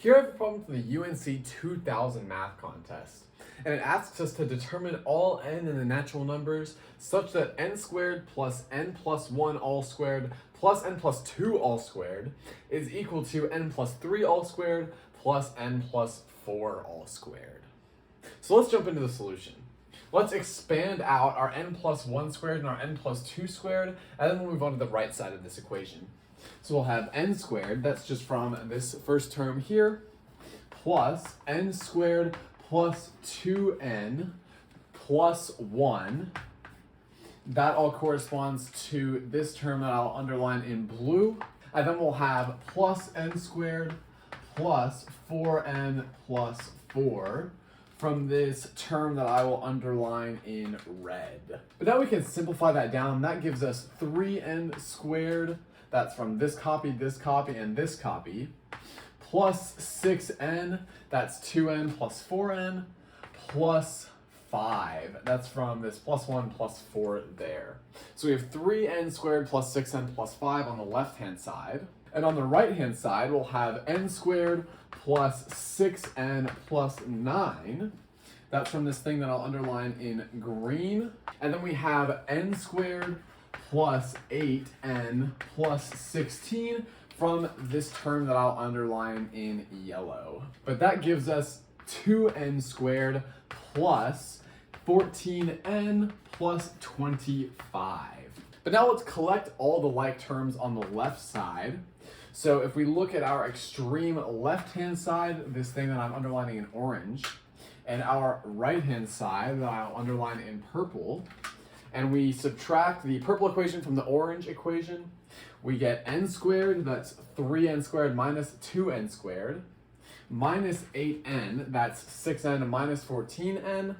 Here I have a problem from the UNC 2000 math contest, and it asks us to determine all n in the natural numbers such that n squared plus n plus 1 all squared plus n plus 2 all squared is equal to n plus 3 all squared plus n plus 4 all squared. So let's jump into the solution. Let's expand out our n plus 1 squared and our n plus 2 squared, and then we'll move on to the right side of this equation. So we'll have n squared, that's just from this first term here, plus n squared plus 2n plus 1. That all corresponds to this term that I'll underline in blue. And then we'll have plus n squared plus 4n plus 4 from this term that I will underline in red. But now we can simplify that down. That gives us 3n squared. That's from this copy, and this copy, plus 6n, that's 2n plus 4n, plus 5. That's from this plus 1 plus 4 there. So we have 3n squared plus 6n plus 5 on the left-hand side. And on the right-hand side, we'll have n squared plus 6n plus 9. That's from this thing that I'll underline in green. And then we have n squared plus 8n plus 16 from this term that I'll underline in yellow. But that gives us 2n squared plus 14n plus 25. But now let's collect all the like terms on the left side. So if we look at our extreme left-hand side, this thing that I'm underlining in orange, and our right-hand side that I'll underline in purple, and we subtract the purple equation from the orange equation, we get n squared, that's 3n squared minus 2n squared, minus 8n, that's 6n minus 14n,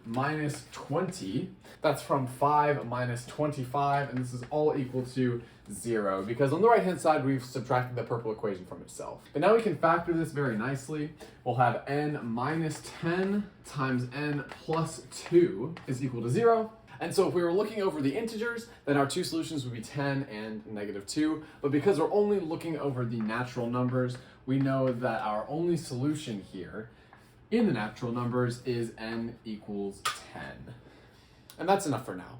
minus 20, that's from 5 minus 25, and this is all equal to 0, because on the right-hand side, we've subtracted the purple equation from itself. But now we can factor this very nicely. We'll have n minus 10 times n plus 2 is equal to 0. And so if we were looking over the integers, then our two solutions would be 10 and negative 2. But because we're only looking over the natural numbers, we know that our only solution here in the natural numbers is n equals 10. And that's enough for now.